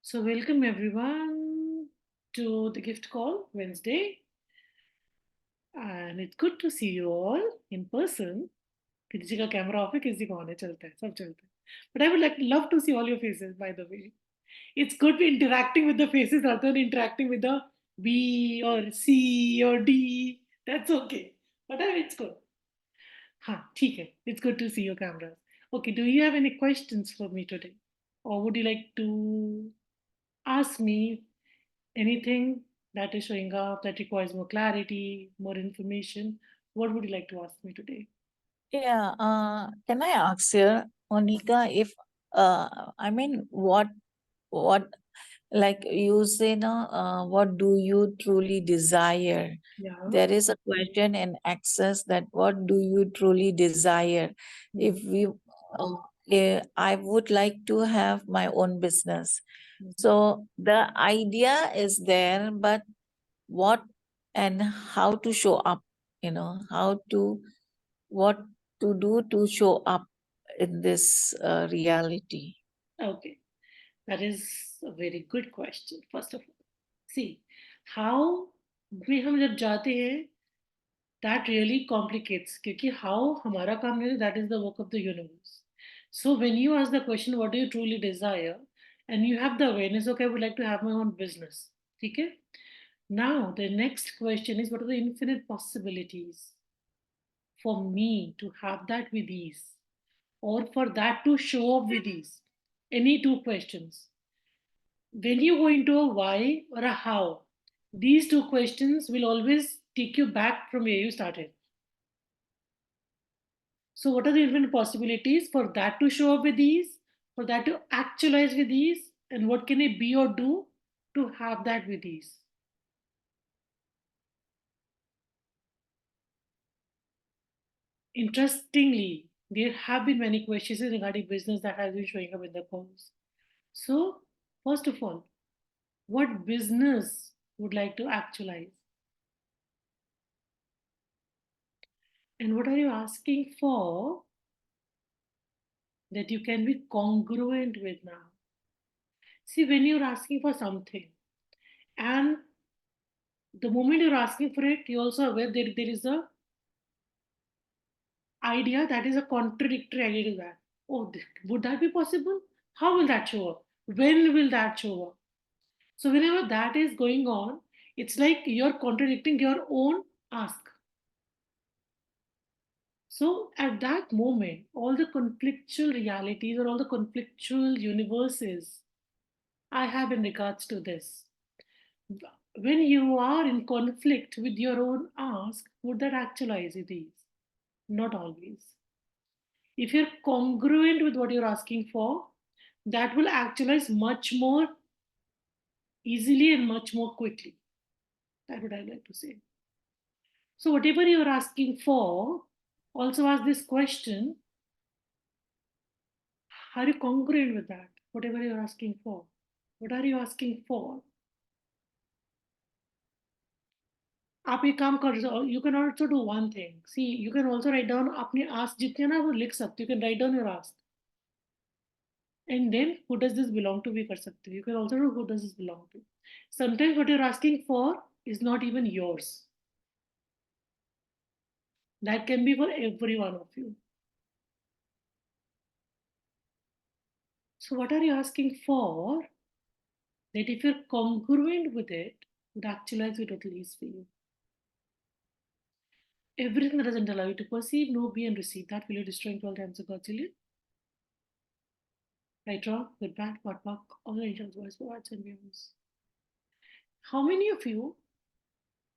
So, welcome everyone to the Gift Call Wednesday, and it's good to see you all in person. किसी का camera off है किसी का on है चलता है सब चलता है but I would love to see all your faces, by the way. It's good interacting with the faces rather than interacting with the B or C or D. That's okay, but it's good. हाँ ठीक है. It's good to see your cameras. Okay, do you have any questions for me today, or would you like to ask me anything that is showing up that requires more clarity, more information? What would you like to ask me today? Yeah, can I ask you, Monica, if what like you say now, what do you truly desire? Yeah. There is a question in access that what do you truly desire? If we, I would like to have my own business. So the idea is there, but what and how to show up, how to what to do to show up in this reality. Okay, that is a very good question. First of all, see how we हम जब जाते हैं that really complicates क्योंकि how हमारा काम नहीं है, that is the work of the universe. So when you ask the question what do you truly desire and you have the awareness, okay, I would like to have my own business, ठीक है. Now the next question is what are the infinite possibilities for me to have that with ease or for that to show up with ease? Any two questions. When you go into a why or a how, these two questions will always take you back from where you started. So, what are the infinite possibilities for that to show up with ease, for that to actualize with ease, and what can I be or do to have that with ease? Interestingly, there have been many questions regarding business that has been showing up in the polls. So, first of all, what business would like to actualize? And what are you asking for that you can be congruent with now? See, when you're asking for something, and the moment you're asking for it, you're also aware that there is a idea that is a contradictory idea to that. Oh, would that be possible? How will that show up? When will that show up? So whenever that is going on, it's like you're contradicting your own ask. So at that moment, all the conflictual realities or all the conflictual universes I have in regards to this. When you are in conflict with your own ask, would that actualize these? Not always. If you're congruent with what you're asking for, that will actualize much more easily and much more quickly. That's what I'd like to say. So, whatever you're asking for, also ask this question: are you congruent with that? Whatever you're asking for, what are you asking for? आप एक काम कर you can also do one thing. See, you can also write down अपने ask जितने ना वो लिख सकते. You can write down your ask. And then who does this belong to भी कर सकते हो. You can also do who does this belong to. Sometimes what you're asking for is not even yours. That can be for every one of you. So what are you asking for that if you're congruent with it, would actualize it at least for you? Everything that doesn't allow you to perceive, know, be, and receive, that will you destroy 12 times of God's illusion. Right, wrong, good, bad, what, buck, all the angels, voice, words, and views. How many of you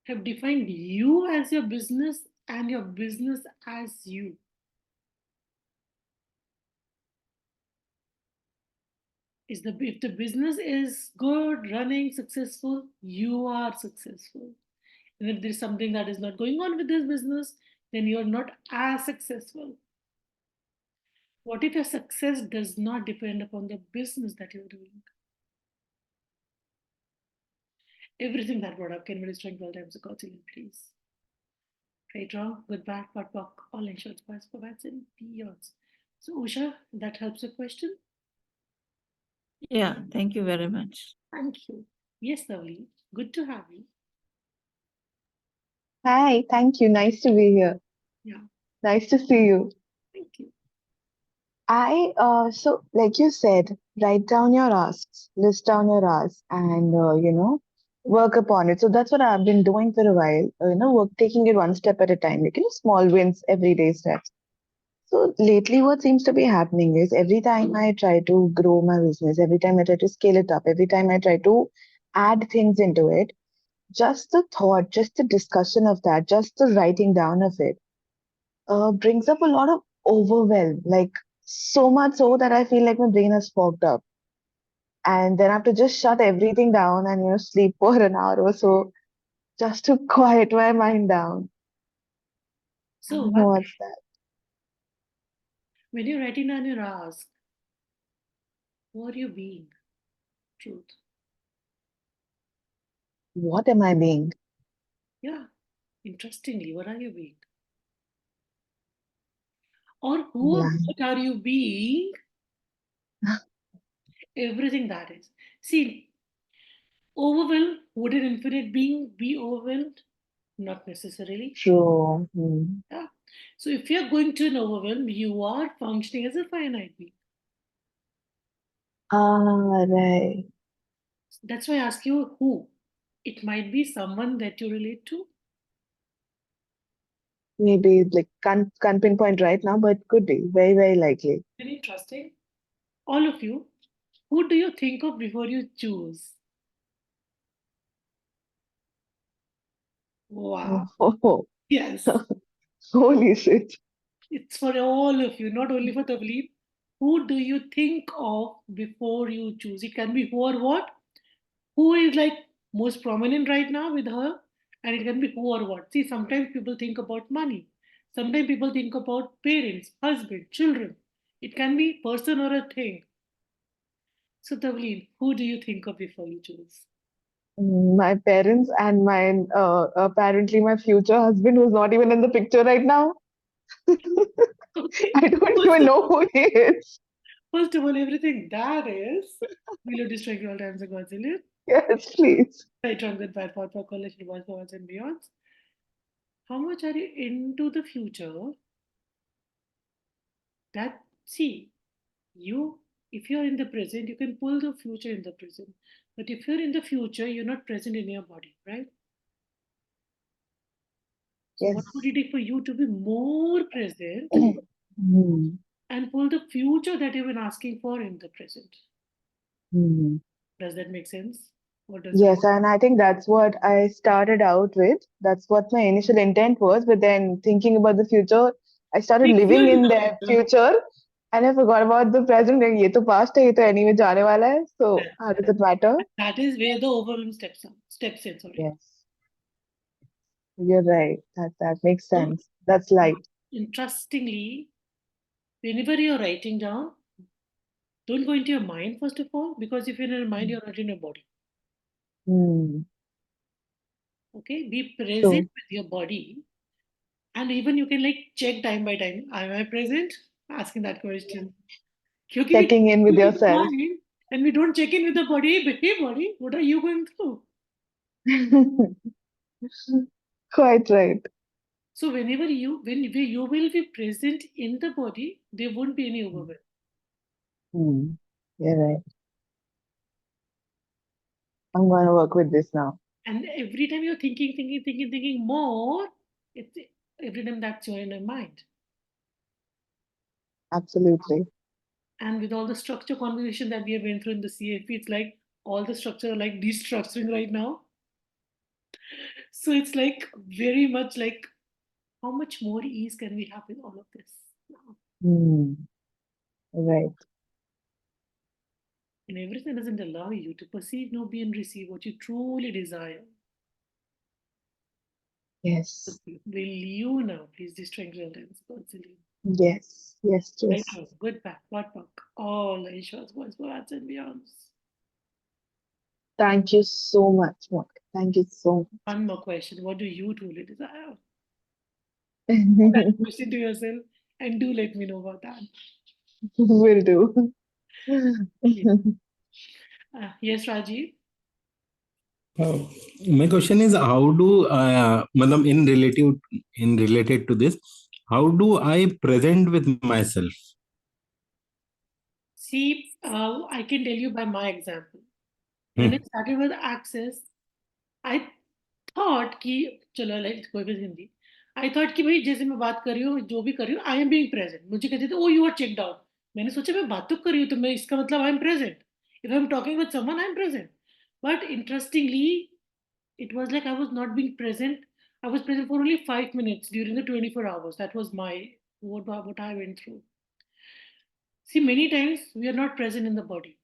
have defined you as your business and your business as you? If the business is good, running, successful, you are successful. And if there's something that is not going on with this business, then you're not as successful. What if your success does not depend upon the business that you're doing? Everything that brought up can be destroyed 12 times a quadrillion, please. Right, wrong, good, bad, what, buck, all insurance, bias, for bats, and beyonds. So, Usha, that helps your question? Yeah, thank you very much. Thank you. Yes, Navleen, good to have you. Hi, thank you. Nice to be here. Yeah, Nice to see you. thank you. So like you said, write down your asks, list down your asks, and work upon it. So that's what I've been doing for a while. Taking it one step at a time, like small wins, everyday steps. So lately, what seems to be happening is every time I try to grow my business, every time I try to scale it up, every time I try to add things into it, just the thought, just the discussion of that, just the writing down of it brings up a lot of overwhelm, like so much so that I feel like my brain has fogged up. And then I have to just shut everything down and, sleep for an hour or so just to quiet my mind down. I So, don't know what's that. when you're writing down your ask, who are you being? Truth. What am I being? Yeah, interestingly, what are you being? Or who or Blind. what are you being? Everything that is. See, overwhelmed, would an infinite being be overwhelmed? Not necessarily. True. Hmm. Yeah. So if you're going to an overwhelm, you are functioning as a finite being. Ah, right. That's why I ask you who. It might be someone that you relate to. Maybe like can't pinpoint right now, but could be. Very, very likely. Very interesting. All of you, who do you think of before you choose? Wow. Oh, Yes. holy shit. It's for all of you, not only for Tavleen. Who do you think of before you choose? It can be who or what. Who is like most prominent right now with her, and it can be who or what. See, sometimes people think about money. Sometimes people think about parents, husband, children. It can be person or a thing. So, Tavleen, who do you think of before you choose? My parents and my apparently my future husband who's not even in the picture right now. Okay. I don't First even of, know who he is. first of all, everything that is, we'll destroy all times of Godzilla. Yes, please. I drunk with bad for college, was for and beyond. How much are you into the future? That see, you if you're in the present, you can pull the future in the present. But if you're in the future, you're not present in your body, right? So what would Yes. it take for you to be more present Hmm. and pull the future that you've been asking for in the present? Hmm. Does that make sense? Or does it? Yes, and I think that's what I started out with. That's what my initial intent was. But then thinking about the future, I started Takes you living into in the their future. future, and I forgot about the present. Like, ये तो past है, ये तो anyway जाने वाला है. So That's how does correct. it matter? That is where the overwhelm steps in, sorry. Yes, you're right. That makes So sense. That's light. interestingly, whenever you're writing down, don't go into your mind first of all, because if you're in your mind, you're not in your body. Hmm. Okay, be present True. with your body, and even you can like check time by time. Am I present? Asking that question. क्योंकि we Checking in with with the yourself. mind and we don't check in with the body. Hey body, what are you going through? Quite right. So when you will be present in the body, there won't be any overwhelm. Hmm. You're right. I'm gonna work with this now. And every time you're thinking more, it's every time that's your inner mind. Absolutely. And with all the structure conversation that we have been through in the CFP, it's like all the structure are like destructuring right now. So it's like very much like how much more ease can we have with all of this now? Hmm. Right. And everything doesn't allow you to perceive, know, be, and receive what you truly desire. Yes. Will you now please destroy guidance, Godzilla? Yes. Yes. Right Yes. now, good, bad, what, all the issues, boys, boys, and beyonds. Thank you so much, Mark. Thank you so One more question. What do you truly desire? Put that much. question to yourself and do let me know about that. Will do. Okay. Yes, Rajiv. My question is, how do matlab in related to this, how do I present with myself? See, I can tell you by my example. When I started with Access, I thought कि चलो let's कोई भी Hindi I thought कि भाई जैसे मैं बात कर रही हूँ जो भी कर रही हूँ आई एम बीइंग प्रेजेंट मुझे कहते थे ओ यू आर चेकड आउट मैंने सोचा मैं बात तो कर रही हूँ तो मैं इसका मतलब आई am present if I am talking with someone I am present but interestingly it was like I was not being present. I was present for only 5 minutes during the 24 hours. That was my what I went through. See, many times we are not present in the body.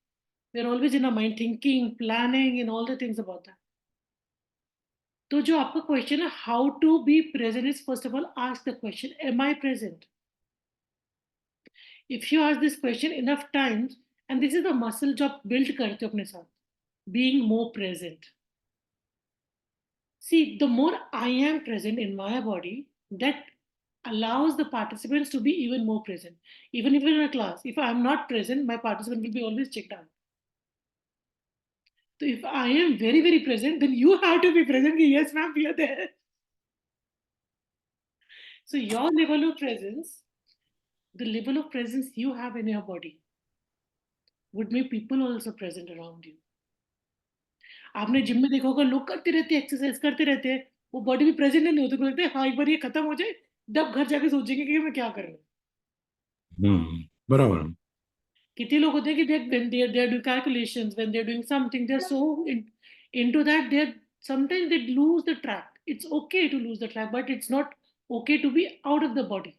We are always in our mind thinking, planning, and all the things about that. तो जो आपका question है how to be present is first of all ask the question am I present if you ask this question enough times and this is the muscle जो आप build करते हो अपने साथ being more present see the more I am present in my body that allows the participants to be even more present even if in a class if I am not present my participant will be always checked out. So if I am very, very present, then you have to be present. Yes, ma'am, we are there. So your level of presence, the level of presence you have in your body, would make people also present around you. आपने gym में देखा होगा लोग करते रहते हैं exercise करते रहते हैं वो बॉडी में प्रेजेंट नहीं होती बोलते हैं हाँ एक बार ये खत्म हो जाए तब घर जाके सोचेंगे कि मैं क्या कर रहा हूँ बराबर कितने लोग होते हैं कि when they are doing calculations when they are doing something they are so into that they are sometimes they lose the track. It's okay to lose the track but it's not okay to be out of the body.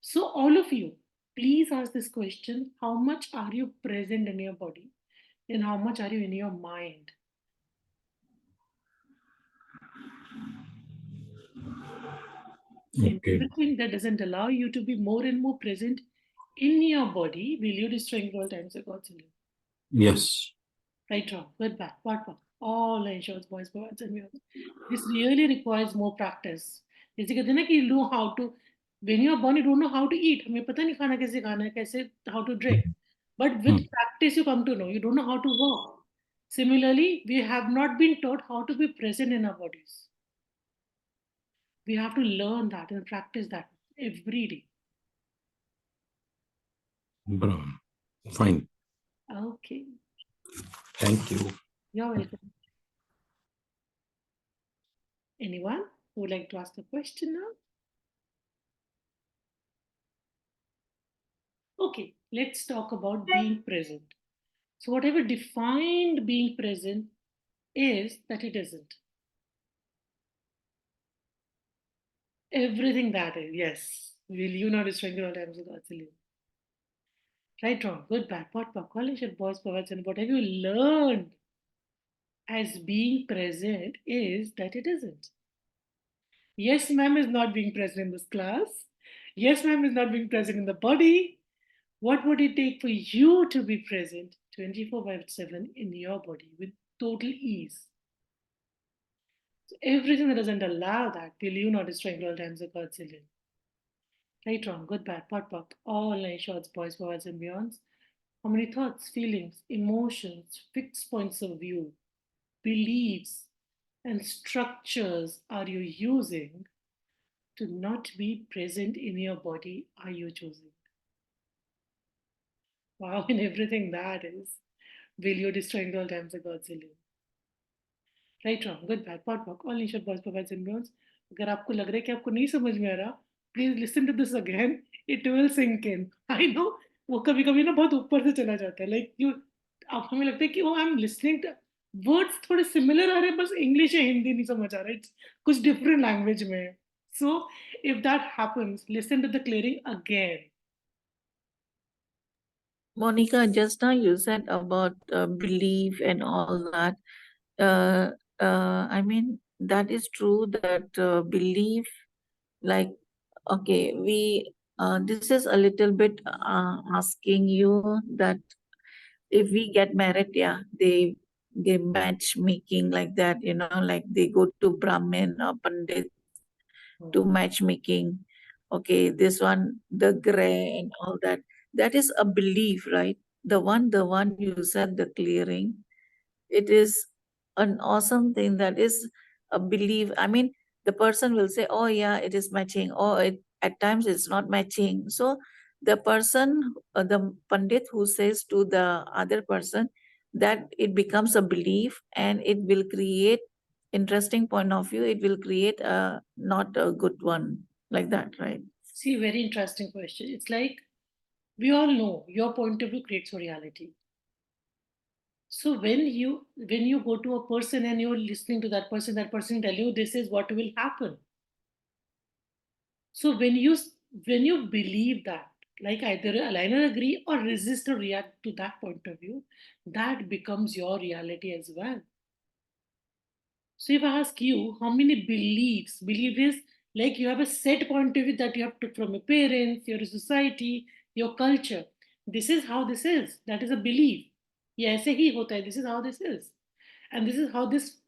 So all of you please ask this question, how much are you present in your body and how much are you in your mind? And Okay. everything that doesn't allow you to be more and more present in your body, will you destroy all times of God's will? Yes. Right, wrong, good, bad, what, all ensures boys, boys, and girls. This really requires more practice. जैसे कहते हैं ना कि you know how to, when you are born, you don't know how to eat. हमें पता नहीं खाना है, कैसे how to drink. But with practice, you come to know. You don't know how to walk. Similarly, we have not been taught how to be present in our bodies. We have to learn that and practice that every day. Bravo. Fine. Okay. Thank you. You're welcome. Anyone who would like to ask a question now? Okay, let's talk about being present. So whatever defined being present is that it isn't. Everything that is, yes. Will you not destroy all times of God's will? Right, wrong, good, bad, pot, pop, college, boys, poets, and whatever you learned as being present is that it isn't. Yes, ma'am is not being present in this class. Yes, ma'am is not being present in the body. What would it take for you to be present 24/7 in your body with total ease? So everything that doesn't allow that, will you not destroy all times of God's will? Right, wrong, good, bad, pot, pop, all nice shots, boys, boys, and beyonds. How many thoughts, feelings, emotions, fixed points of view, beliefs, and structures are you using to not be present in your body are you choosing? Wow, in everything that is, will you destroying all times of God's will? Right, wrong, good, bad, pot, pop, all niche boys, boys, and beyonds. अगर आपको लग रहा है कि आपको नहीं समझ में आ रहा, please listen to this again. It will sink in. I know वो कभी कभी ना बहुत ऊपर से चला जाता है. Like you, आप हमें लगता है कि oh I'm listening to words थोड़े similar आ रहे हैं बस English या हिंदी नहीं समझ आ रहा है. It's कुछ different language में है. So if that happens, listen to the clearing again. Monica, just now you said about belief and all that. I mean, that is true that belief, like, okay, this is a little bit asking you that if we get married, yeah, they matchmaking like that, like they go to Brahmin or Pandit to matchmaking. Okay, this one, the gray and all that. that is a belief, right? The one you said, the clearing, it is an awesome thing. That is a belief. I mean, the person will say, oh yeah, it is matching, or at times it's not matching. So the person, the pandit who says to the other person, that it becomes a belief, and it will create interesting point of view, it will create a not a good one, like that, right? See, very interesting question. It's like we all know your point of view creates a reality. So when you go to a person and you're listening to that person tell you this is what will happen. So when you believe that, like either align or agree or resist or react to that point of view, that becomes your reality as well. So if I ask you how many belief is like you have a set point of view that you have took from your parents, your society, your culture. This is how this is. That is a belief. ये ऐसे ही होता है. This is how this is, and this is how this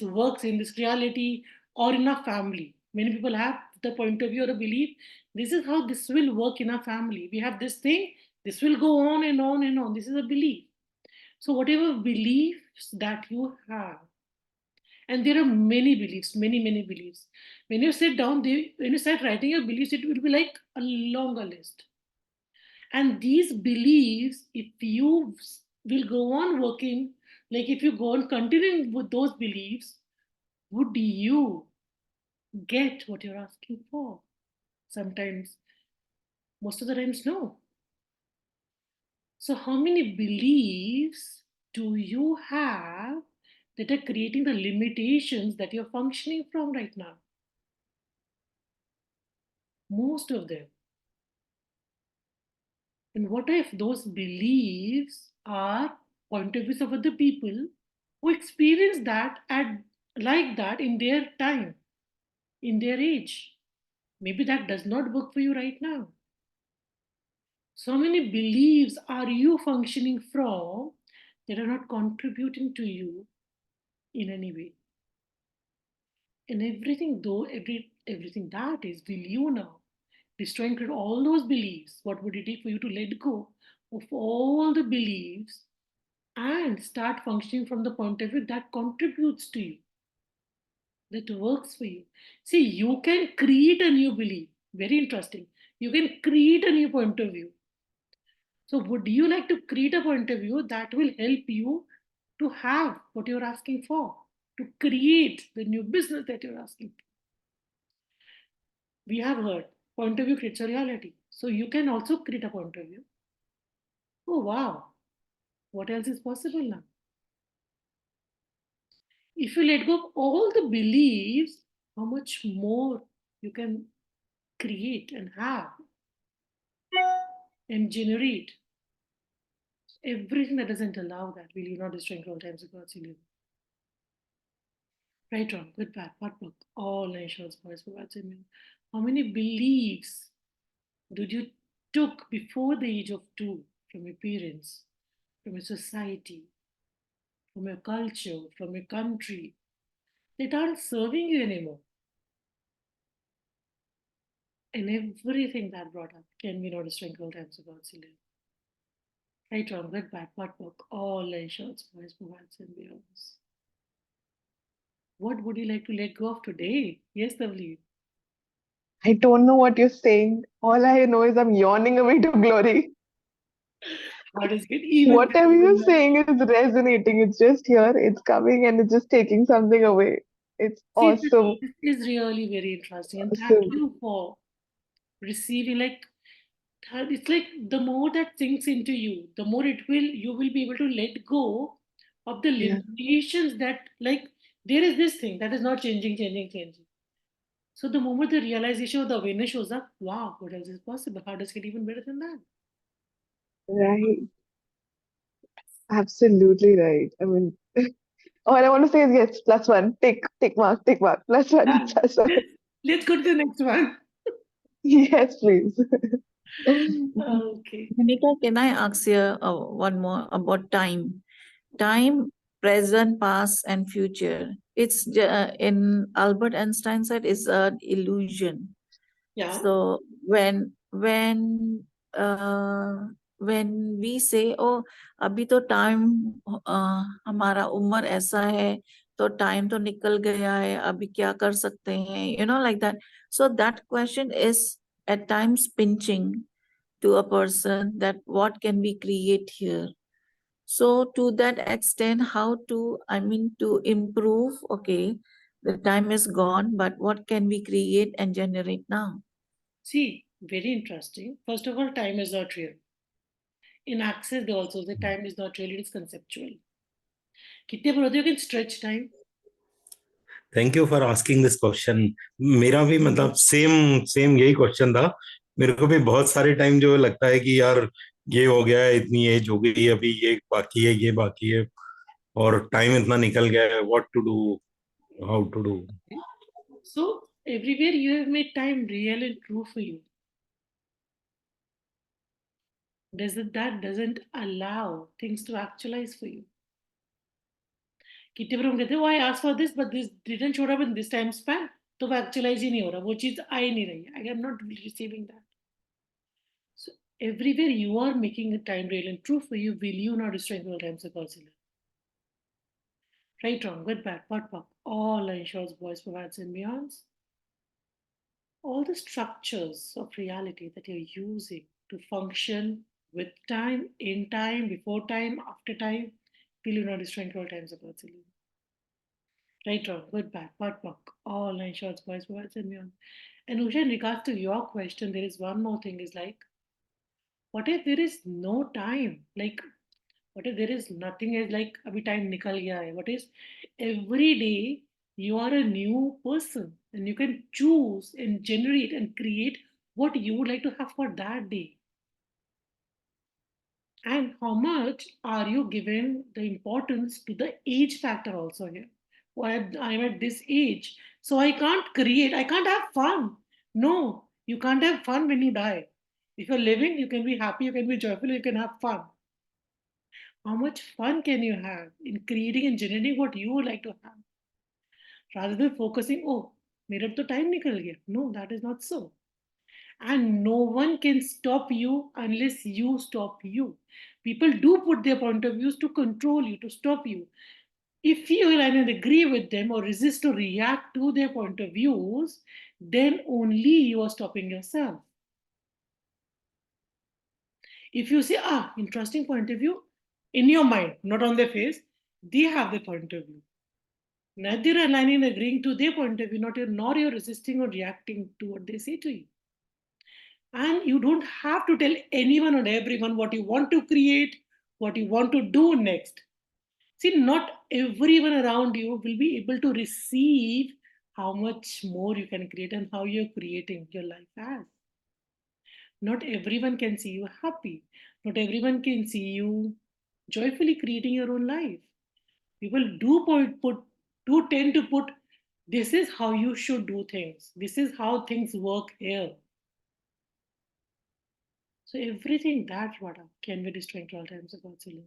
works in this reality or in a family. Many people have the point of view or a belief. This is how this will work in a family. We have this thing. This will go on and on and on. This is a belief. So whatever beliefs that you have, and there are many beliefs, many beliefs. When you sit down, when you start writing your beliefs, it will be like a longer list. And these beliefs, if you will go on working, like if you go on continuing with those beliefs, would you get what you're asking for? Sometimes, most of the times, no. So, how many beliefs do you have that are creating the limitations that you're functioning from right now? Most of them. And what if those beliefs are point of views of other people who experience that at like that in their time, in their age? Maybe that does not work for you right now. So many beliefs are you functioning from that are not contributing to you in any way. And everything that is, will you now destroying all those beliefs? What would it take for you to let go of all the beliefs and start functioning from the point of view that contributes to you, that works for you? See, you can create a new belief. Very interesting. You can create a new point of view. So, would you like to create a point of view that will help you to have what you're asking for, to create the new business that you're asking for? We have heard point of view creates a reality. So, you can also create a point of view. Oh, wow. What else is possible now? If you let go of all the beliefs, how much more you can create and have and generate. Everything that doesn't allow that, will you not destroy all times of God's illusion? Right, wrong, good, bad, what book, all nations, boys, provides in you. How many beliefs did you took before the age of 2 from your parents, from your society, from your culture, from your country, that aren't serving you anymore? And everything that brought up can be not destroying all times of God's illusion. Right, wrong, good, bad, what book, all nations, boys, provides and beyond. What would you like to let go of today? Yes, Tavli. I don't know what you're saying. All I know is I'm yawning away to glory. How does it get even Whatever better you're than that? saying is resonating. It's just here, it's coming, and it's just taking something away. It's See, awesome. this is really very interesting. And thank Awesome. you for receiving it's like the more that sinks into you, the more you will be able to let go of the Yeah. limitations that there is this thing that is not changing. So the moment the realization or the awareness shows up, wow, what else is possible? How does it get even better than that? Right. Absolutely right. I mean, all I want to say is yes, +1. Tick mark, +1, Done. +1. Let's go to the next one. Yes, please. Okay. Monica, can I ask you one more about time? Time, present, past, and future. It's in Albert Einstein said it's an illusion. Yeah. So when when we say, oh, अभी तो time हमारा उम्र ऐसा है, तो time तो निकल गया है, अभी क्या कर सकते हैं, like that. So that question is at times pinching to a person that what can we create here. So to that extent, how to, to improve, okay, the time is gone, but what can we create and generate now? See, very interesting. First of all, time is not real. In Access, they also say time is not real, it is conceptual. कितने बार होते हो can stretch time? Thank you for asking this question. मेरा भी मतलब same same यही question था. मेरे को भी बहुत सारे टाइम जो लगता है कि यार ये हो गया है, इतनी एज हो गई है, अभी ये बाकी है, ये बाकी है, और टाइम इतना निकल गया है, what to do, how to do. So everywhere you have made time real and true for you. That doesn't allow things to actualize for you. कितने बार हम कहते हैं, I asked for this, but this didn't show up in this time span. तो वो actualize ही नहीं हो रहा, वो चीज आ ही नहीं रही. I am not receiving that. So everywhere you are making a time real and true for you, will you not destroy your time circle? Right, wrong, good, bad, what, pop, all ensures boys, provides, and beyonds. All the structures of reality that you're using to function with time, in time, before time, after time, will you not destroy all times of God's illusion? Right, wrong, good, bad, what, pop, all nine shots, boys, provides, and beyond. And Usha, in regards to your question, there is one more thing is like, what if there is no time? Like, what if there is nothing as like abhi time nikal gaya hai? What is every day you are a new person and you can choose and generate and create what you would like to have for that day. And how much are you giving the importance to the age factor also here? Well, I'm at this age, so I can't create, I can't have fun. No, you can't have fun when you die. If you're living, you can be happy, you can be joyful, you can have fun. How much fun can you have in creating and generating what you would like to have? Rather than focusing, oh, मेरा तो time निकल गया. No, that is not so. And no one can stop you unless you stop you. People do put their point of views to control you, to stop you. If you either agree with them or resist or react to their point of views, then only you are stopping yourself. If you say, interesting point of view, in your mind, not on their face, they have the point of view. Neither are aligning and agreeing to their point of view, nor you're resisting or reacting to what they say to you. And you don't have to tell anyone or everyone what you want to create, what you want to do next. See, not everyone around you will be able to receive how much more you can create and how you're creating your life as. Not everyone can see you happy. Not everyone can see you joyfully creating your own life. People do tend to put, this is how you should do things. This is how things work here. So everything that what can be destroyed all times of God's alone.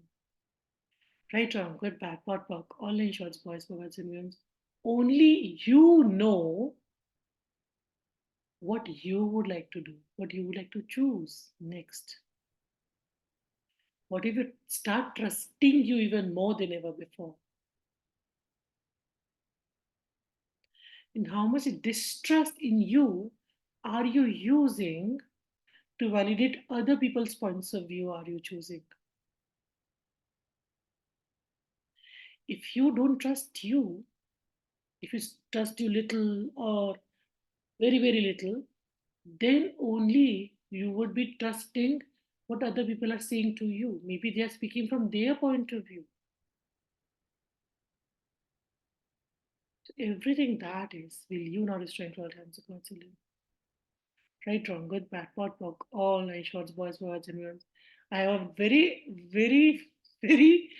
Right, wrong, good, bad, pot, pock, all in shorts, boys, perverts, and women. Only you know what you would like to do, what you would like to choose next. What if you start trusting you even more than ever before? And how much distrust in you are you using to validate other people's points of view are you choosing? If you don't trust you, if you trust you little or very, very little, then only you would be trusting what other people are saying to you. Maybe they are speaking from their point of view. So everything that is, will you not destroy all times of God's will? Right, wrong, good, bad, pot, pock, all nine shorts, boys, words, and words. I have a very, very, very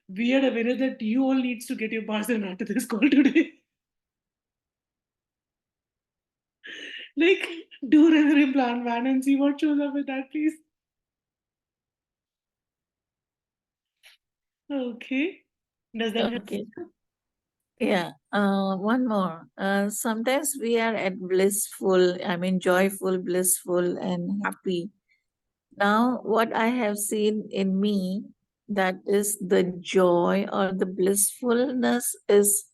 weird awareness that you all needs to get your parcel after this call today. Like, do an plan, man, and see what shows up with that, please. Okay. Does that help? Okay. Yeah, one more. Sometimes we are at blissful, joyful, blissful, and happy. Now, what I have seen in me, that is the joy or the blissfulness is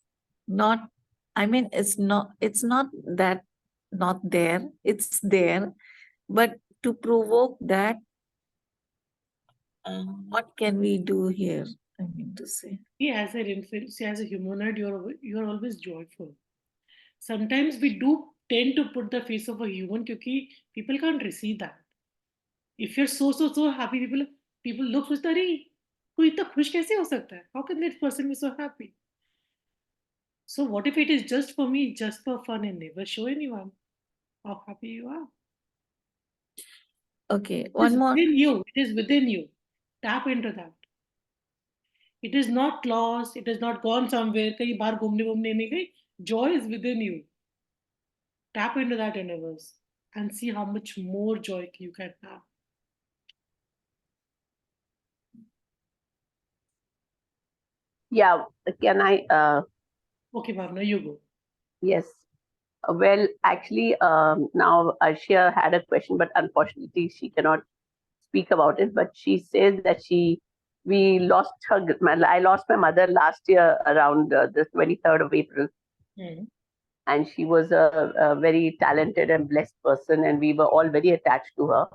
not, I mean, it's not that not there, it's there, but to provoke that, what can we do here? I mean to say. See, as an infant, see, as a humanoid, you're always joyful. Sometimes we do tend to put the face of a human because people can't receive that. If you're so happy, people look सोचते अरे कोई इतना खुश कैसे हो सकता है? How can that person be so happy? So what if it is just for me, just for fun, and never show anyone how happy you are? Okay, It one is more. within you. It is within you. Tap into that. It is not lost. It has not gone somewhere. कहीं बाहर घूमने घूमने नहीं गई. Joy is within you. Tap into that universe and see how much more joy you can have. Yeah, can I? Okay, Bhavna, you go. Yes. Well, actually, now Arshia had a question, but unfortunately, she cannot speak about it. But she says that we lost her. I lost my mother last year around the 23rd of April, Hmm. and she was a very talented and blessed person, and we were all very attached to her.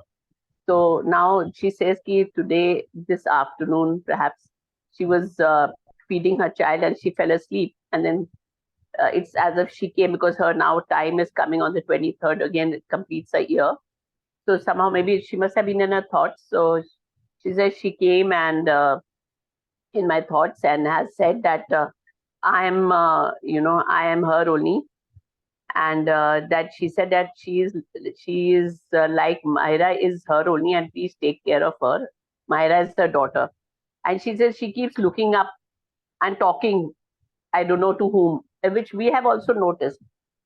So now she says that today, this afternoon, perhaps she was feeding her child and she fell asleep, and then it's as if she came because her now time is coming on the 23rd. Again, it completes a year. So somehow maybe she must have been in her thoughts. So she says she came and in my thoughts and has said that I am, I am her only. And that she said that she is like Myra is her only, and please take care of her. Myra is her daughter. And she says she keeps looking up and talking, I don't know to whom, which we have also noticed.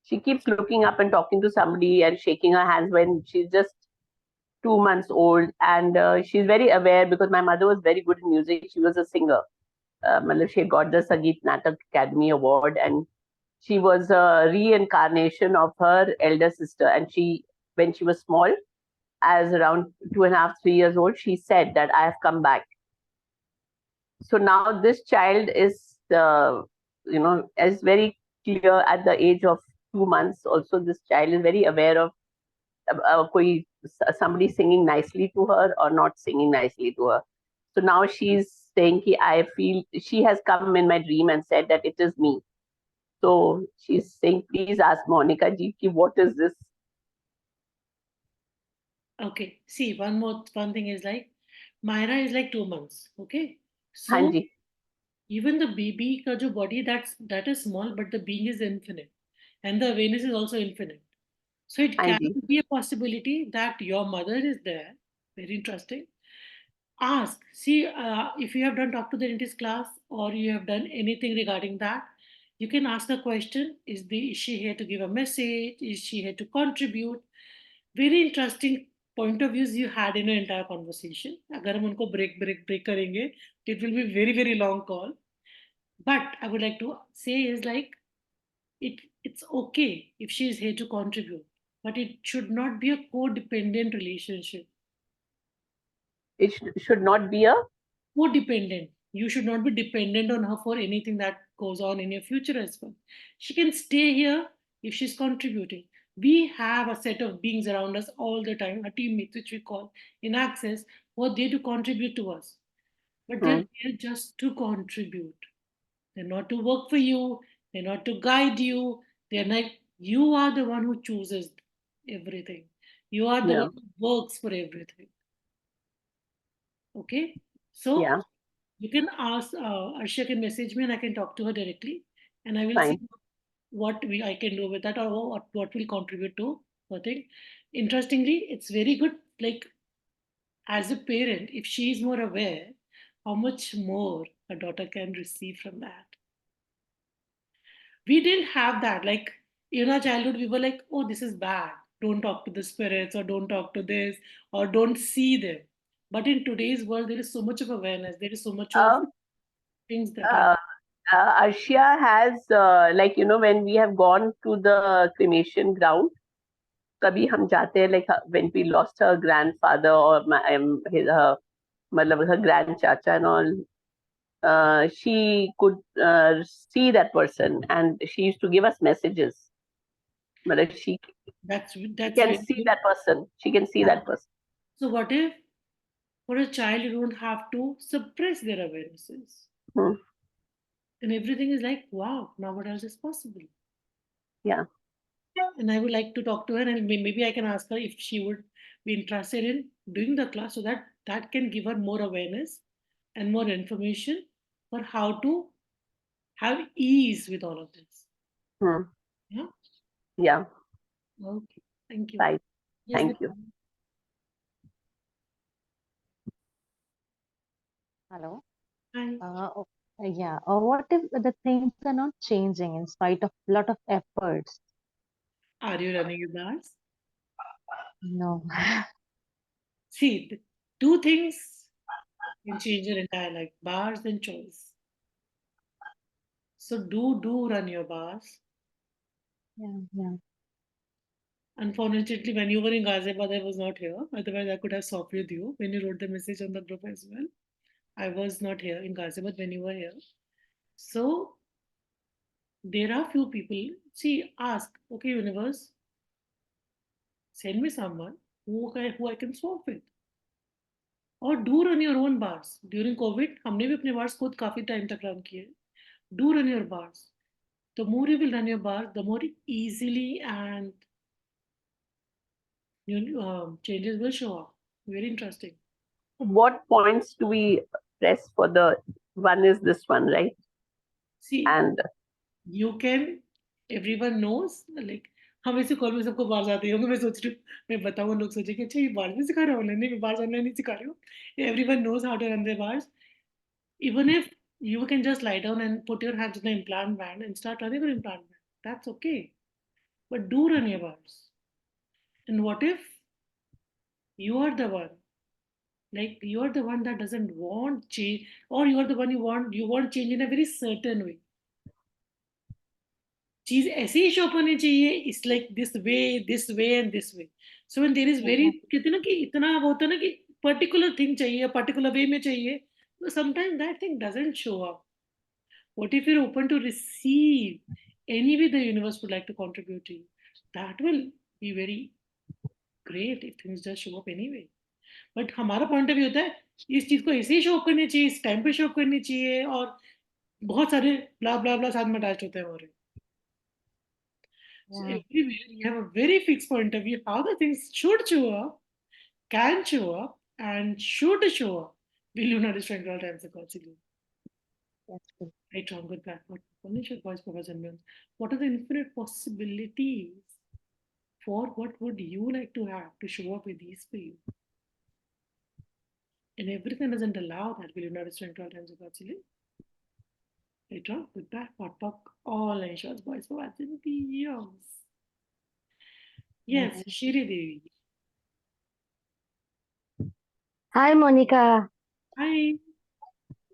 She keeps looking up and talking to somebody and shaking her hands when she's just 2 months old. And she's very aware because my mother was very good in music. She was a singer. She got the Sangeet Natak Academy Award, and she was a reincarnation of her elder sister. And when she was small, as around 2.5, 3 years old, she said that I have come back. So now this child is, is very clear at the age of 2 months. Also, this child is very aware of somebody singing nicely to her or not singing nicely to her. So now she's saying, I feel she has come in my dream and said that it is me. So she's saying, please ask Monica ji, what is this? Okay. See, one thing is like Myra is like 2 months. Okay. So Hanji. even the baby ka jo body that is small, but the being is infinite, and the awareness is also infinite. So it can Hanji. be a possibility that your mother is there. Very interesting. Ask. See, if you have done talk to the dentist class or you have done anything regarding that, you can ask the question: is she here to give a message? Is she here to contribute? Very interesting point of views you had in your entire conversation. अगर हम उनको break करेंगे, it will be very very long call. But I would like to say is like it's okay if she is here to contribute, but it should not be a codependent relationship. It should not be a Codependent. You should not be dependent on her for anything that goes on in your future as well. She can stay here if she's contributing. We have a set of beings around us all the time, our teammates, which we call in Access, who are there to contribute to us. But they're here just to contribute. They're not to work for you, they're not to guide you. They're like, you are the one who chooses everything. You are the yeah. one who works for everything. Okay? So Yeah. you can ask Arshia can message me and I can talk to her directly, and I will see Fine. what I can do with that or what will contribute to her thing. Interestingly, it's very good. Like as a parent, if she is more aware, how much more a daughter can receive from that. We didn't have that. Like in our childhood, we were like, oh, this is bad. Don't talk to the spirits or don't talk to this or don't see them. But in today's world, there is so much of awareness. There is so much of things that are. Arshia has, when we have gone to the cremation ground, कभी हम जाते हैं, like when we lost her grandfather or मतलब her grand chacha and all, she could see that person and she used to give us messages. मतलब she That's can very see good. that person. She can see that person. So what if for a child you don't have to suppress their awarenesses? Hmm. And everything is like, wow, now what else is possible? Yeah. And I would like to talk to her, and maybe I can ask her if she would be interested in doing the class so that that can give her more awareness and more information for how to have ease with all of this. Hmm. Yeah. Yeah. Okay. Thank you. Right. Yes, Thank you. Vidya. Hello. Hi. Yeah. What if the things are not changing in spite of lot of efforts? Are you running your bars? No. See, the two things can change your entire life: bars and choice. So do run your bars. Yeah. Unfortunately, when you were in Ghaziabad, I was not here. Otherwise, I could have swapped with you when you wrote the message on the group as well. I was not here in Ghaziabad when you were here. So there are few people. See, ask, okay, universe, send me someone who I can swap with. Or do run your own bars. During COVID, हमने भी अपने bars खुद काफी time तक run किए. Do run your bars. The more you will run your bars, the more easily and changes will show up. Very interesting. What points do we press for the one is this one, right? See, And you can, everyone knows, like, हम ऐसे call में सबको बाहर जाते होंगे. मैं सोच रही हूँ, मैं बताऊँ, लोग सोचे कि अच्छा ये बाहर भी सिखा रहा हूँ. नहीं, मैं बाहर जाना नहीं सिखा रही हूँ. Everyone knows how to run their bars. Even if you can just lie down and put your hands on the implant band and start running your implant band, that's okay. But do run your bars. And what if you are the one, like you are the one that doesn't want change, or you are the one you want change in a very certain way. चीज ऐसे ही show होनी चाहिए. It's like this way and this way. So when there is very, कहते हैं ना कि इतना वो होता है ना कि पर्टिकुलर थिंग चाहिए, पर्टिकुलर वे में चाहिए. Sometimes that thing doesn't show up. What if you are open to receive any way the universe would like to contribute to you? That will be very great if things just show up anyway. But हमारा point of view होता है इस चीज को ऐसे ही show up करनी चाहिए, इस टाइम पे शो अप करनी चाहिए, और बहुत सारे ब्ला ब्ला ब्ला साथ में अटैच होते हैं हमारे. So everywhere you have a very fixed point of view how the things should show up, can show up, and should show up. Will you not destroy all times accordingly? That's good. Right, wrong, good, bad, what potential voice powers and means. What are the infinite possibilities for what would you like to have to show up with these for you? And everything doesn't allow that. Will you not destroy all times accordingly? Right, wrong, good, bad, what puck, all ensures voice powers and beyond. Yes, Shri Devi. Hi Monika. Hi.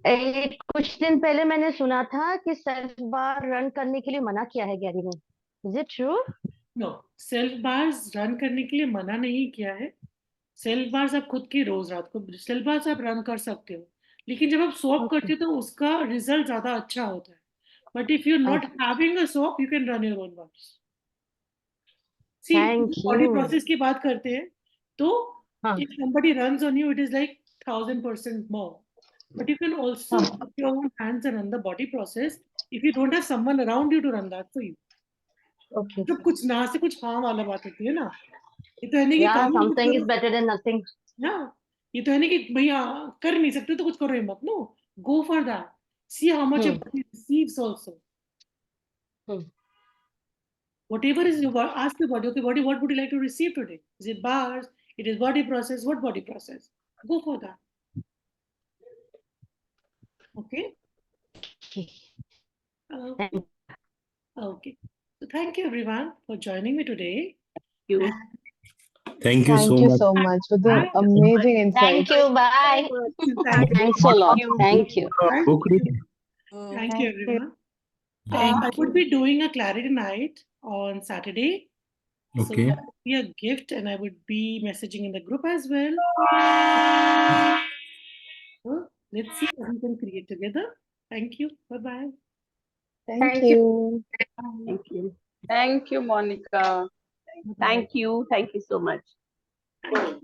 कुछ दिन पहले मैंने सुना था कि self बार run करने के लिए मना किया है गैरी ने. Is it true? No, self bars run करने के लिए मना नहीं किया है. सेल्फ बार्स आप खुद की रोज रात को सेल्फ बार्स आप रन कर सकते हो, लेकिन जब आप स्वैप करते हो तो उसका रिजल्ट ज्यादा अच्छा होता है. But if you are not having a swap, you can run your own bars. See, body process की बात करते हैं तो if somebody runs on you, it is like 1000% more. But you can also put your own hands and run the body process if you don't have someone around you to run that for you. Okay. तो कुछ ना से कुछ हाँ वाला बात होती है ना. ये तो है नहीं कि something is better than nothing. ना, ये तो है नहीं कि भैया कर नहीं सकते तो कुछ करो ही मत. No, go for that. See how much your body receives also. Whatever is your body, ask your body, okay, body, what would you like to receive today? Is it bars? It is body process. What body process? Go for that. Okay. Okay. So thank you everyone for joining me today. you. Thank you so Thank you much. so much for the amazing insights. Thank you. Bye. Thanks a lot. Thank you. Thank you everyone. I would be doing a clarity night on Saturday So Okay. that would be a gift, and I would be messaging in the group as well. So let's see what we can create together. Thank you. Bye bye. Thank Thank you. you. Thank you. Thank you, Monica. Thank you. Thank you so much. Thank you.